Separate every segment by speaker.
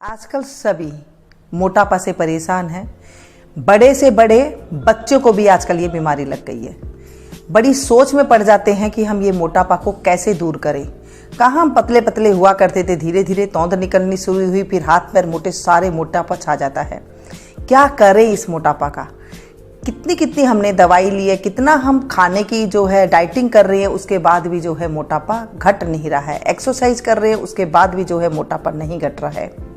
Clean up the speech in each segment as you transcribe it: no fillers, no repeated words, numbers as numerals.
Speaker 1: आजकल सभी मोटापा से परेशान हैं। बड़े से बड़े बच्चों को भी आजकल ये बीमारी लग गई है। बड़ी सोच में पड़ जाते हैं कि हम ये मोटापा को कैसे दूर करें। कहाँ हम पतले पतले हुआ करते थे, धीरे धीरे तौंद निकलनी शुरू हुई, फिर हाथ पैर मोटे, सारे मोटापा छा जाता है। क्या करें इस मोटापा का? कितनी कितनी हमने दवाई ली है, कितना हम खाने की जो है डाइटिंग कर रहे हैं, उसके बाद भी जो है मोटापा घट नहीं रहा है। एक्सरसाइज कर रहे हैं, उसके बाद भी जो है मोटापा नहीं घट रहा है।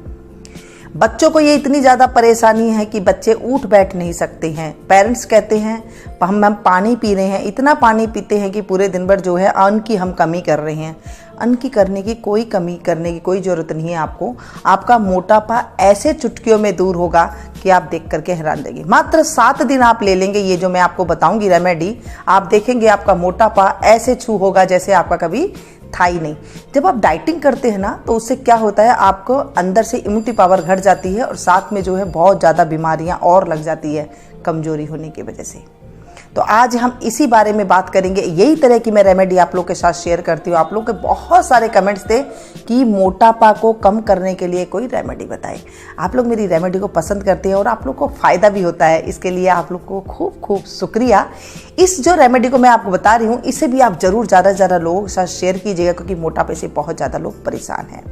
Speaker 1: बच्चों को ये इतनी ज़्यादा परेशानी है कि बच्चे उठ बैठ नहीं सकते हैं। पेरेंट्स कहते हैं हम पानी पी रहे हैं, इतना पानी पीते हैं कि पूरे दिन भर जो है अन्न की हम कमी कर रहे हैं। अन्न की करने की कोई कमी करने की कोई ज़रूरत नहीं है आपको। आपका मोटापा ऐसे चुटकियों में दूर होगा कि आप देख करके हैरान रहेंगे। मात्र 7 दिन आप ले लेंगे, ये जो मैं आपको बताऊंगी रेमेडी, आप देखेंगे आपका मोटापा ऐसे छू होगा जैसे आपका कभी था ही नहीं। जब आप डाइटिंग करते हैं ना, तो उससे क्या होता है, आपको अंदर से इम्यूनिटी पावर घट जाती है और साथ में जो है बहुत ज़्यादा बीमारियां और लग जाती है कमजोरी होने की वजह से। तो आज हम इसी बारे में बात करेंगे। यही तरह की मैं रेमेडी आप लोग के साथ शेयर करती हूँ। आप लोग के बहुत सारे कमेंट्स थे कि मोटापा को कम करने के लिए कोई रेमेडी बताएं। आप लोग मेरी रेमेडी को पसंद करते हैं और आप लोग को फ़ायदा भी होता है, इसके लिए आप लोग को खूब खूब शुक्रिया। इस जो रेमेडी को मैं आपको बता रही हूँ, इसे भी आप ज़रूर ज़्यादा से ज़्यादा लोगों के साथ शेयर कीजिएगा, क्योंकि मोटापे से बहुत ज़्यादा लोग परेशान हैं।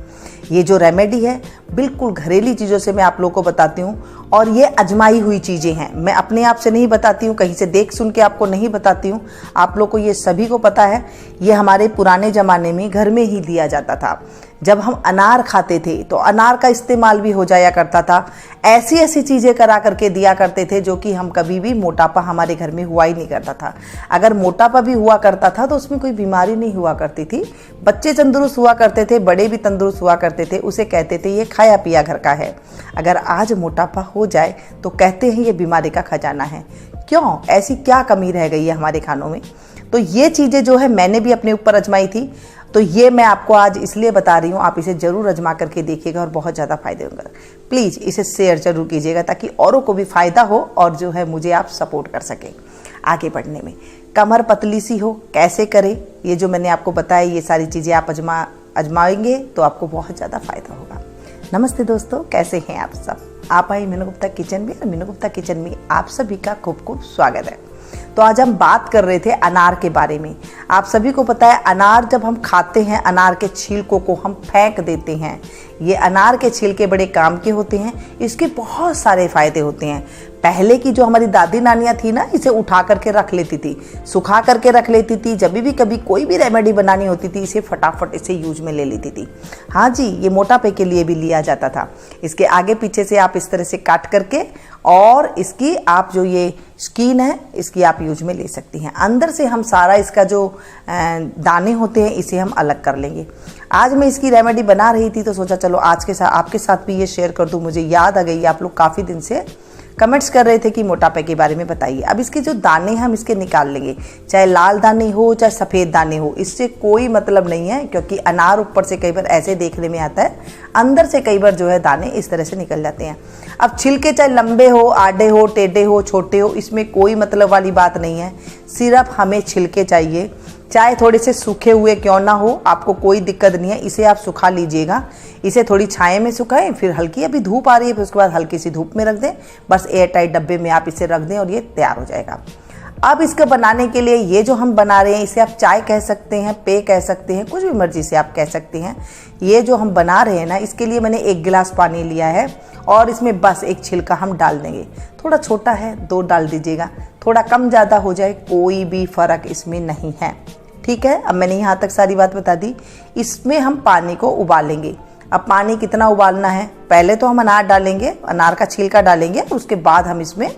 Speaker 1: ये जो रेमेडी है बिल्कुल घरेलू चीज़ों से मैं आप लोगों को बताती हूँ, और ये आजमाई हुई चीज़ें हैं। मैं अपने आप से नहीं बताती हूँ, कहीं से देख सुन के आपको नहीं बताती हूँ। आप लोग को ये सभी को पता है, ये हमारे पुराने ज़माने में घर में ही दिया जाता था। जब हम अनार खाते थे तो अनार का इस्तेमाल भी हो जाया करता था। ऐसी ऐसी चीज़ें करा करके दिया करते थे जो कि हम कभी भी मोटापा हमारे घर में हुआ ही नहीं करता था। अगर मोटापा भी हुआ करता था तो उसमें कोई बीमारी नहीं हुआ करती थी। बच्चे तंदुरुस्त हुआ करते थे, बड़े भी तंदुरुस्त हुआ करते थे। उसे कहते थे ये खाया पिया घर का है। अगर आज मोटापा हो जाए तो कहते हैं ये बीमारी का खजाना है। क्यों? ऐसी क्या कमी रह गई है हमारे खानों में? तो ये चीज़ें जो है मैंने भी अपने ऊपर आजमाई थी, तो ये मैं आपको आज इसलिए बता रही हूँ। आप इसे ज़रूर आजमा करके देखिएगा और बहुत ज़्यादा फायदे होंगे। प्लीज़ इसे शेयर जरूर कीजिएगा ताकि औरों को भी फ़ायदा हो और जो है मुझे आप सपोर्ट कर सकें आगे बढ़ने में। कमर पतली सी हो, कैसे करें, ये जो मैंने आपको बताया, ये सारी चीज़ें आप आजमाएंगे तो आपको बहुत ज़्यादा फ़ायदा होगा। नमस्ते दोस्तों, कैसे हैं आप सब? आप आए मीनू गुप्ता किचन में, और मीनू गुप्ता किचन में आप सभी का खूब खूब स्वागत है। तो आज हम बात कर रहे थे अनार के बारे में। आप सभी को पता है, अनार जब हम खाते हैं, अनार के छिलकों को हम फेंक देते हैं। ये अनार के छिलके बड़े काम के होते हैं, इसके बहुत सारे फायदे होते हैं। पहले की जो हमारी दादी नानियाँ थी ना, इसे उठा करके रख लेती थी, सुखा करके रख लेती थी। जब भी कभी कोई भी रेमेडी बनानी होती थी, इसे फटाफट इसे यूज में ले लेती थी। हाँ जी, ये मोटापे के लिए भी लिया जाता था। इसके आगे पीछे से आप इस तरह से काट करके, और इसकी आप जो ये स्किन है, इसकी आप यूज में ले सकती हैं। अंदर से हम सारा इसका जो दाने होते हैं, इसे हम अलग कर लेंगे। आज मैं इसकी रेमेडी बना रही थी तो सोचा चलो आज के साथ आपके साथ भी ये शेयर कर दूं। मुझे याद आ गई, आप लोग काफ़ी दिन से कमेंट्स कर रहे थे कि मोटापे के बारे में बताइए। अब इसके जो दाने हैं हम इसके निकाल लेंगे, चाहे लाल दाने हो चाहे सफ़ेद दाने हो, इससे कोई मतलब नहीं है। क्योंकि अनार ऊपर से कई बार ऐसे देखने में आता है, अंदर से कई बार जो है दाने इस तरह से निकल जाते हैं। अब छिलके चाहे लंबे हो, आड़े हो, टेढ़े हो, छोटे हो, इसमें कोई मतलब वाली बात नहीं है। सिर्फ हमें छिलके चाहिए, चाहे थोड़े से सूखे हुए क्यों ना हो, आपको कोई दिक्कत नहीं है। इसे आप सुखा लीजिएगा, इसे थोड़ी छाया में सुखाएं, फिर हल्की अभी धूप आ रही है, फिर उसके बाद हल्की सी धूप में रख दें। बस एयर टाइट डब्बे में आप इसे रख दें और ये तैयार हो जाएगा। अब इसके बनाने के लिए ये जो हम बना रहे हैं, इसे आप चाय कह सकते हैं, पे कह सकते हैं, कुछ भी मर्जी से आप कह सकते हैं। ये जो हम बना रहे हैं ना, इसके लिए मैंने 1 गिलास पानी लिया है और इसमें बस एक छिलका हम डाल देंगे। थोड़ा छोटा है, 2 डाल दीजिएगा। थोड़ा कम ज़्यादा हो जाए, कोई भी फ़र्क इसमें नहीं है। ठीक है, अब मैंने यहाँ तक सारी बात बता दी। इसमें हम पानी को उबालेंगे। अब पानी कितना उबालना है, पहले तो हम अनार डालेंगे, अनार का छिलका डालेंगे, उसके बाद हम इसमें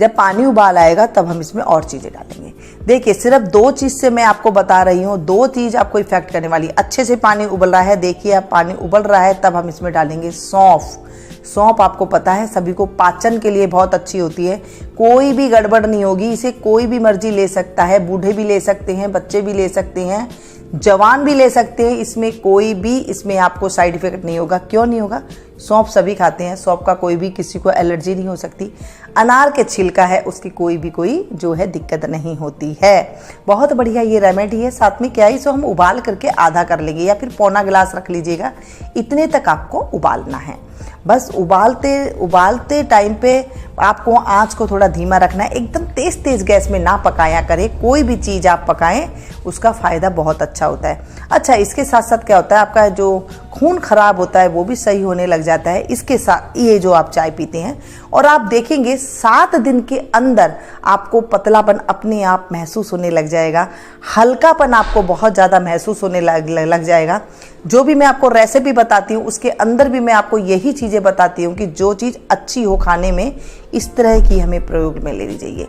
Speaker 1: जब पानी उबाल आएगा तब हम इसमें और चीज़ें डालेंगे। देखिए, सिर्फ 2 चीज़ से मैं आपको बता रही हूँ, 2 चीज़ आपको इफेक्ट करने वाली। अच्छे से पानी उबल रहा है, देखिए अब पानी उबल रहा है, तब हम इसमें डालेंगे सौंफ। सौंफ आपको पता है सभी को पाचन के लिए बहुत अच्छी होती है। कोई भी गड़बड़ नहीं होगी, इसे कोई भी मर्जी ले सकता है, बूढ़े भी ले सकते हैं, बच्चे भी ले सकते हैं, जवान भी ले सकते हैं, इसमें कोई भी इसमें आपको साइड इफेक्ट नहीं होगा। क्यों नहीं होगा? सौंफ सभी खाते हैं, सौंफ का कोई भी किसी को एलर्जी नहीं हो सकती। अनार के छिलका है, उसकी कोई जो है दिक्कत नहीं होती है। बहुत बढ़िया ये रेमेडी है। साथ में क्या है, इसको हम उबाल करके आधा कर लेंगे या फिर पौना गिलास रख लीजिएगा। इतने तक आपको उबालना है। बस उबालते टाइम पे आपको आंच को थोड़ा धीमा रखना है। एकदम तेज गैस में ना पकाया करें। कोई भी चीज़ आप पकाएं उसका फ़ायदा बहुत अच्छा होता है। अच्छा, इसके साथ साथ क्या होता है, आपका जो खून खराब होता है वो भी सही होने लग जाता है इसके साथ, ये जो आप चाय पीते हैं। और आप देखेंगे 7 दिन के अंदर आपको पतलापन अपने आप महसूस होने लग जाएगा। हल्कापन आपको बहुत ज़्यादा महसूस होने लग जाएगा। जो भी मैं आपको रेसिपी बताती हूँ उसके अंदर भी मैं आपको यही चीज़ें बताती हूँ कि जो चीज़ अच्छी हो खाने में, इस तरह की हमें प्रयोग में लेनी चाहिए।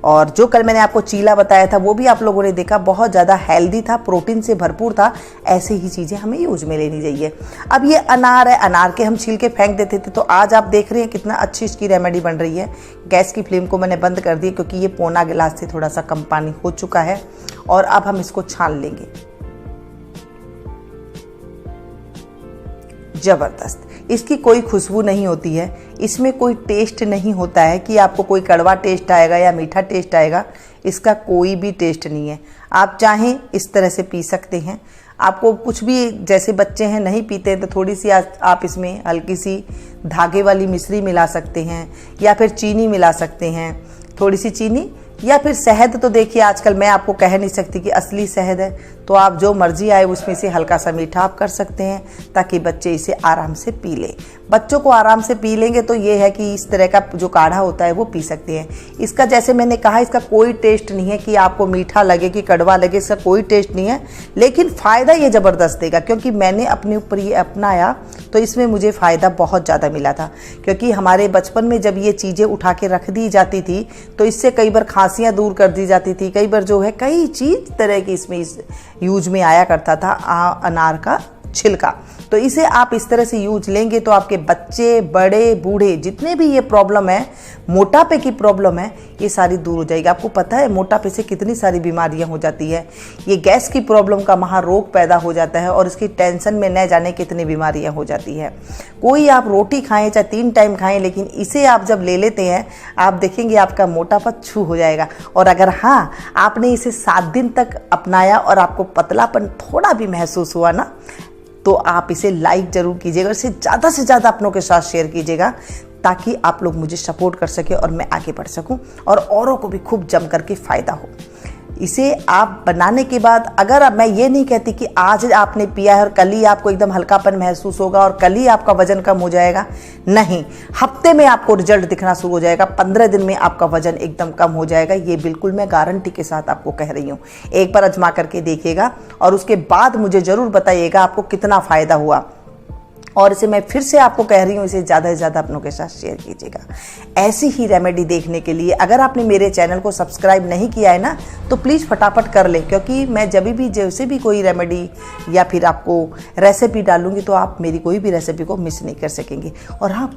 Speaker 1: और जो कल मैंने आपको चीला बताया था वो भी आप लोगों ने देखा, बहुत ज़्यादा हेल्दी था, प्रोटीन से भरपूर था। ऐसे ही चीज़ें हमें यूज में लेनी चाहिए। अब ये अनार है, अनार के हम छील के फेंक देते थे, तो आज आप देख रहे हैं कितना अच्छी इसकी रेमेडी बन रही है। गैस की फ्लेम को मैंने बंद कर दी क्योंकि ये पौना गिलास से थोड़ा सा कम पानी हो चुका है। और अब हम इसको छान लेंगे। ज़बरदस्त, इसकी कोई खुशबू नहीं होती है, इसमें कोई टेस्ट नहीं होता है कि आपको कोई कड़वा टेस्ट आएगा या मीठा टेस्ट आएगा। इसका कोई भी टेस्ट नहीं है। आप चाहें इस तरह से पी सकते हैं। आपको कुछ भी, जैसे बच्चे हैं नहीं पीते हैं, तो थोड़ी सी आप इसमें हल्की सी धागे वाली मिश्री मिला सकते हैं या फिर चीनी मिला सकते हैं, थोड़ी सी चीनी या फिर शहद। तो देखिए आजकल मैं आपको कह नहीं सकती कि असली शहद है, तो आप जो मर्जी आए उसमें से हल्का सा मीठा आप कर सकते हैं ताकि बच्चे इसे आराम से पी लें। बच्चों को आराम से पी लेंगे तो ये है कि इस तरह का जो काढ़ा होता है वो पी सकते हैं। इसका, जैसे मैंने कहा, इसका कोई टेस्ट नहीं है कि आपको मीठा लगे कि कड़वा लगे, इसका कोई टेस्ट नहीं है। लेकिन फ़ायदा ये ज़बरदस्त देगा क्योंकि मैंने अपने ऊपर ये अपनाया तो इसमें मुझे फ़ायदा बहुत ज़्यादा मिला था। क्योंकि हमारे बचपन में जब ये चीज़ें उठा के रख दी जाती थी तो इससे कई बार खांसियाँ दूर कर दी जाती थी, कई बार जो है कई चीज़ तरह की इसमें यूज में आया करता था अनार का छिलका। तो इसे आप इस तरह से यूज लेंगे तो आपके बच्चे, बड़े, बूढ़े, जितने भी ये प्रॉब्लम है, मोटापे की प्रॉब्लम है, ये सारी दूर हो जाएगी। आपको पता है मोटापे से कितनी सारी बीमारियां हो जाती है। ये गैस की प्रॉब्लम का महारोग पैदा हो जाता है और इसकी टेंशन में न जाने कितनी बीमारियां हो जाती है। कोई आप रोटी खाएं चाहे 3 टाइम खाएं, लेकिन इसे आप जब ले लेते हैं आप देखेंगे आपका मोटापा छू हो जाएगा। और अगर हाँ आपने इसे 7 दिन तक अपनाया और आपको पतलापन थोड़ा भी महसूस हुआ ना, तो आप इसे लाइक ज़रूर कीजिएगा, इसे ज़्यादा से ज़्यादा अपनों के साथ शेयर कीजिएगा ताकि आप लोग मुझे सपोर्ट कर सके और मैं आगे बढ़ सकूं और औरों को भी खूब जम करके फ़ायदा हो। इसे आप बनाने के बाद, अगर मैं ये नहीं कहती कि आज आपने पिया है और कल ही आपको एकदम हल्कापन महसूस होगा और कल ही आपका वजन कम हो जाएगा, नहीं, हफ्ते में आपको रिजल्ट दिखना शुरू हो जाएगा, 15 दिन में आपका वजन एकदम कम हो जाएगा। ये बिल्कुल मैं गारंटी के साथ आपको कह रही हूँ। एक बार आजमा करके देखिएगा और उसके बाद मुझे ज़रूर बताइएगा आपको कितना फ़ायदा हुआ। और इसे मैं फिर से आपको कह रही हूँ, इसे ज़्यादा से ज़्यादा अपनों के साथ शेयर कीजिएगा। ऐसी ही रेमेडी देखने के लिए अगर आपने मेरे चैनल को सब्सक्राइब नहीं किया है ना, तो प्लीज़ फटाफट कर ले, क्योंकि मैं जब भी जैसे भी कोई रेमेडी या फिर आपको रेसिपी डालूंगी तो आप मेरी कोई भी रेसिपी को मिस नहीं कर सकेंगे। और हाँ,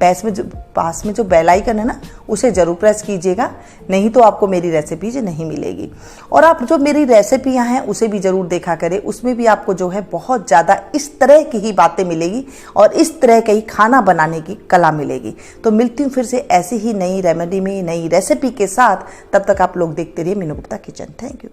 Speaker 1: पास में जो बेल आइकन है ना, उसे ज़रूर प्रेस कीजिएगा, नहीं तो आपको मेरी रेसिपीज नहीं मिलेगी। और आप जो मेरी रेसिपियाँ हैं उसे भी ज़रूर देखा करें, उसमें भी आपको जो है बहुत ज़्यादा इस तरह की ही बातें मिलेगी और इस तरह का ही खाना बनाने की कला मिलेगी। तो मिलती हूँ फिर से ऐसी ही नई रेमेडी में, नई रेसिपी के साथ। तब तक आप लोग देखते रहिए Meenu Gupta kitchen. Thank you.